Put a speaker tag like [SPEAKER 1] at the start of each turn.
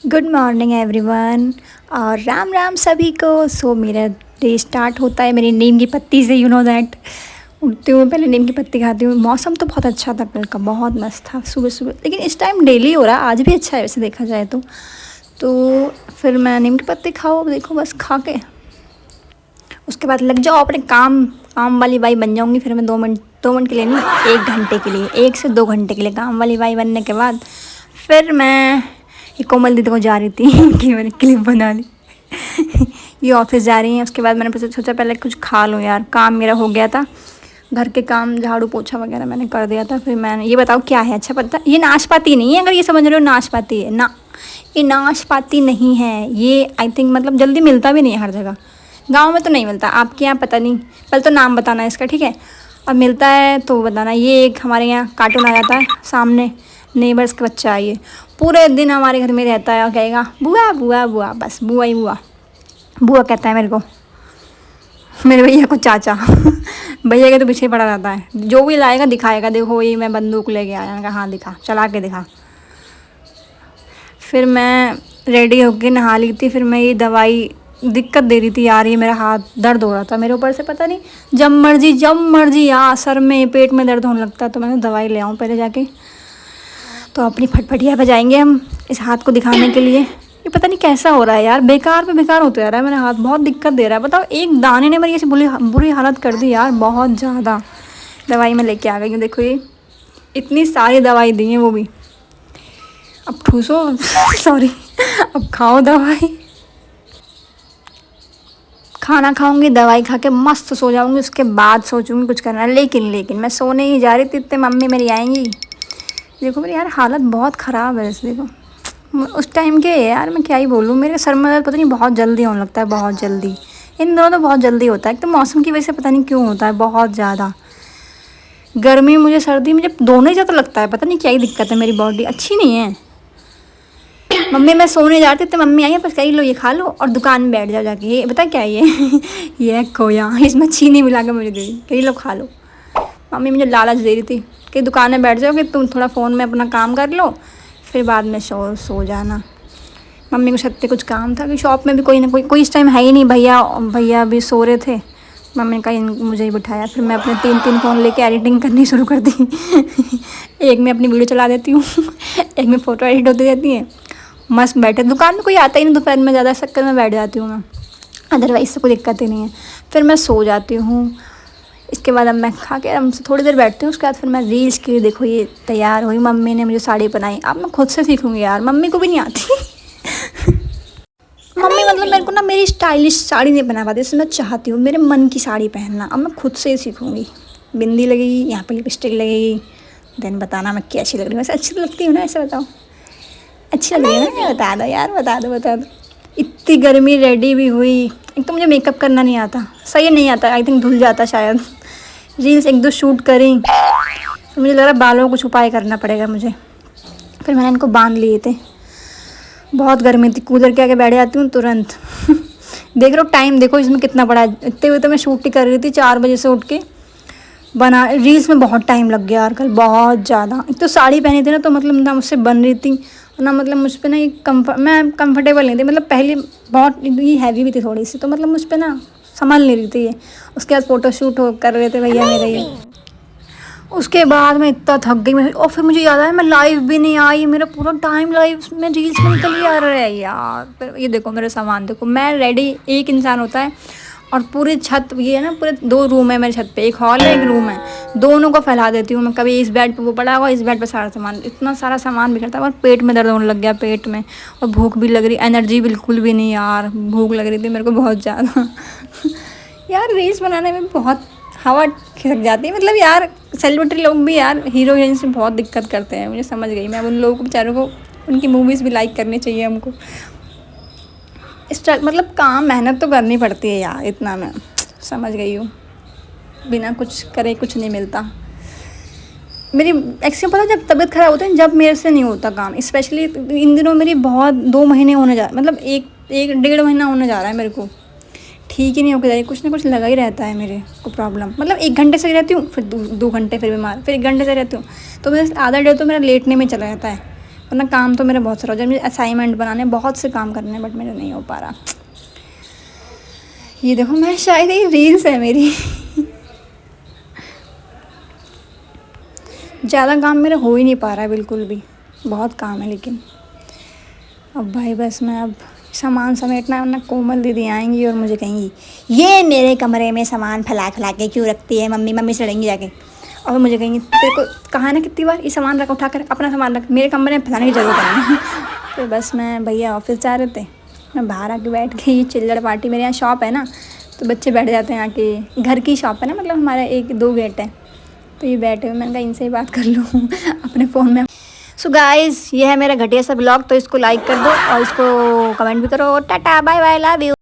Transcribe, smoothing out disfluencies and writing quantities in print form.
[SPEAKER 1] Good morning everyone और राम राम सभी को। मेरा डे स्टार्ट होता है मेरी नीम की पत्ती से। यू नो दैट उठती हूँ पहले नीम की पत्ती खाती हूँ। मौसम तो बहुत अच्छा था, कल का बहुत मस्त था सुबह सुबह, लेकिन इस टाइम डेली हो रहा है, आज भी अच्छा है वैसे देखा जाए तो फिर मैं नीम की पत्ती खाओ, देखो बस खा के उसके बाद लग जाओ अपने काम। काम वाली बाई बन जाऊँगी फिर मैं। 2 मिनट के लिए नहीं, 1 घंटे के लिए, 1 से 2 घंटे के लिए काम वाली बाई बनने के बाद फिर मैं ये कोमल दीदी को जा रही थी कि मैंने क्लिप बना ली। ये ऑफिस जा रही हैं, उसके बाद मैंने सोचा पहले कुछ खा लूँ यार, काम मेरा हो गया था, घर के काम झाड़ू पोछा वगैरह मैंने कर दिया था। फिर मैंने ये बताओ क्या है, अच्छा पता, ये नाशपाती नहीं है, अगर ये समझ रहे हो नाशपाती है ना, ये नाशपाती नहीं है। ये आई थिंक मतलब जल्दी मिलता भी नहीं है हर जगह, गांव में तो नहीं मिलता, आपके यहाँ पता नहीं। पहले तो नाम बताना है इसका, ठीक है, और मिलता है तो बताना। ये एक हमारे यहाँ कार्टून आ जाता है सामने, नेबर्स के बच्चा आइए, पूरे दिन हमारे घर में रहता है और कहेगा बुआ बुआ बुआ, बस बुआ ही बुआ। बुआ कहता है मेरे को, मेरे भैया को चाचा। भैया के तो पीछे पड़ा रहता है, जो भी लाएगा दिखाएगा, देखो ये मैं बंदूक लेके आया। मैंने कहा हाँ दिखा, चला के दिखा। फिर मैं रेडी होके नहा ली थी, फिर मैं ये दवाई दिक्कत दे रही थी यार, ये मेरा हाथ दर्द हो रहा था मेरे ऊपर से, पता नहीं जब मर्जी यार सर में पेट में दर्द होने लगता है, तो मैंने दवाई ले आऊँ पहले जाके, तो अपनी फटफटिया बजाएंगे हम इस हाथ को दिखाने के लिए। ये पता नहीं कैसा हो रहा है यार, बेकार पे बेकार होता जा रहा है मेरा हाथ, बहुत दिक्कत दे रहा है। बताओ एक दाने ने मेरी ऐसी बुरी हालत कर दी यार, बहुत ज़्यादा। दवाई मैं लेके आ गई हूँ, देखो ये इतनी सारी दवाई दी है, वो भी अब ठूसो। सॉरी, अब खाओ दवाई। खाना खाऊंगी, दवाई खा के मस्त सो जाऊंगी, उसके बाद सोचूंगी कुछ करना है। लेकिन मैं सोने ही जा रही थी, इतने मम्मी मेरी आएंगी। देखो मेरी यार हालत बहुत ख़राब है वैसे, देखो उस टाइम के यार मैं क्या ही बोलूँ, मेरे सर में दर्द पता नहीं बहुत जल्दी होने लगता है, बहुत जल्दी। इन दोनों तो बहुत जल्दी होता है, एक तो मौसम की वजह से पता नहीं क्यों होता है बहुत ज़्यादा। गर्मी मुझे, सर्दी मुझे, दोनों ही ज़्यादा लगता है, पता नहीं क्या ही दिक्कत है, मेरी बॉडी अच्छी नहीं है। मम्मी मैं सोने जाती तो मम्मी आई है, बस कही लो ये खा लो और दुकान में बैठ जाओ जाके। ये बता क्या है ये ये खोया, इसमें चीनी मिला के मुझे दे दी, कही लो खा लो। मम्मी मुझे लालच दे रही थी कि दुकान में बैठ जाओ, कि तुम थोड़ा फ़ोन में अपना काम कर लो, फिर बाद में सो जाना। मम्मी को छत पे कुछ काम था कि शॉप में भी कोई ना कोई इस टाइम है ही नहीं, भैया भी सो रहे थे। मम्मी ने कहा मुझे ही बिठाया, फिर मैं अपने 3 फ़ोन लेके एडिटिंग करनी शुरू कर दी। एक में अपनी वीडियो चला देती हूँ, एक में फ़ोटो एडिट होती रहती है। मस्त बैठे, दुकान में कोई आता ही नहीं दोपहर में, ज़्यादा शक्कर में बैठ जाती हूँ मैं, अदरवाइज़ से कोई दिक्कत ही नहीं है। फिर मैं सो जाती हूँ। इसके बाद अब मैं खा के आराम से थोड़ी देर बैठती हूँ, उसके बाद फिर मैं रील्स की, देखो ये तैयार हुई, मम्मी ने मुझे साड़ी पहनाई। अब मैं खुद से सीखूँगी यार, मम्मी को भी नहीं आती। मम्मी मतलब मेरे को ना मेरी स्टाइलिश साड़ी नहीं पहना पाती, इसलिए मैं चाहती हूँ मेरे मन की साड़ी पहनना। अब मैं खुद से ही सीखूँगी। बिंदी लगेगी, यहाँ पे लिपस्टिक लगेगी, देन बताना मैं कैसी लग रही हूँ। वैसे अच्छी लगती हूँ ना, ऐसे बताओ अच्छी लग रही है ना, बता दो यार, बता दो। इतनी गर्मी, रेडी भी हुई, एक तो मुझे मेकअप करना नहीं आता, सही नहीं आता, आई थिंक धुल जाता शायद। रील्स 1-2 शूट करी, तो मुझे लग रहा है बालों को कुछ उपाय करना पड़ेगा मुझे। फिर मैंने इनको बांध लिए थे, बहुत गर्मी थी, कूलर के आगे बैठ जाती हूँ तुरंत। देख रहे हो टाइम, देखो इसमें कितना बड़ा है। इतने हुए तो मैं शूट ही कर रही थी 4 बजे से उठ के, बना रील्स में बहुत टाइम लग गया यार कल, बहुत ज़्यादा। एक तो साड़ी पहनी थी ना, तो मतलब ना मुझसे बन रही थी ना, मतलब मुझ पर ना ये मैं कंफर्टेबल नहीं थी, मतलब पहले बहुत ये हैवी भी थी थोड़ी सी, तो मतलब मुझ पर ना संभल नहीं रही थी ये। उसके बाद फ़ोटो शूट कर रहे थे भैया मेरे ये। उसके बाद मैं इतना थक गई मैं, और फिर मुझे याद आया मैं लाइव भी नहीं आई, मेरा पूरा टाइम लाइव में रील्स में निकल ही आ रहा है यार। फिर ये देखो मेरा सामान, देखो मैं रेडी, एक इंसान होता है और पूरी छत, ये है ना पूरे 2 रूम है मेरे छत पे, एक हॉल है एक रूम है, दोनों को फैला देती हूँ मैं। कभी इस बेड पे वो पड़ा हुआ, इस बेड पे सारा सामान, इतना सारा सामान बिखरता है। और पेट में दर्द होने लग गया, पेट में, और भूख भी लग रही, एनर्जी बिल्कुल भी नहीं यार, भूख लग रही थी मेरे को बहुत ज़्यादा। यार रील्स बनाने में बहुत हवा खिसक जाती है, मतलब यार सेलिब्रिटी लोग भी यार हीरो हीरोइन से बहुत दिक्कत करते हैं, मुझे समझ गई मैं। उन लोगों को बेचारों को उनकी मूवीज़ भी लाइक करनी चाहिए हमको। मतलब काम मेहनत तो करनी पड़ती है यार, इतना मैं समझ गई हूँ, बिना कुछ करे कुछ नहीं मिलता। मेरी एक्चुअली पता है, जब तबीयत ख़राब होती है, जब मेरे से नहीं होता काम, स्पेशली इन दिनों मेरी बहुत 2 महीने होने जा, मतलब एक 1.5 महीना होने जा रहा है मेरे को, ठीक ही नहीं होकर जा रही, कुछ ना कुछ लगा ही रहता है मेरे को प्रॉब्लम। मतलब 1 घंटे से रहती हूँ, फिर 2 घंटे फिर बीमार, फिर 1 घंटे से रहती हूँ, तो मेरा आधा डे तो मेरा लेटने में चला जाता है। वरना काम तो मेरा बहुत सारा हो जाए। मुझे असाइनमेंट बनाने बहुत से काम करने हैं, बट मेरा नहीं हो पा रहा। ये देखो, मैं शायद ये रील्स है मेरी। ज़्यादा काम मेरा हो ही नहीं पा रहा है बिल्कुल भी, बहुत काम है। लेकिन अब भाई बस मैं अब सामान समेटना है, वरना कोमल दीदी आएंगी और मुझे कहेंगी ये मेरे कमरे में सामान फैला फैला के क्यों रखती है मम्मी, मम्मी से लड़ेंगी जाके। और मुझे कहेंगी तेरे को कहा ना कितनी बार, ये सामान रख, उठा कर अपना सामान रख, मेरे कमरे में फैलाने की ज़रूरत नहीं। तो बस मैं, भैया ऑफिस जा रहे थे, मैं बाहर आके बैठ गई। चिल्लड़ पार्टी, मेरे यहाँ शॉप है ना, तो बच्चे बैठ जाते हैं आके। घर की शॉप है ना, मतलब हमारा 1-2 गेट है, तो ये बैठे हुए, मैंने कहा इनसे ही बात कर लूँ अपने फ़ोन में। सो गाइज़, ये है मेरा घटिया सा ब्लॉग, तो इसको लाइक कर दो और इसको कमेंट भी करो। टाटा बाय बाय, लव यू।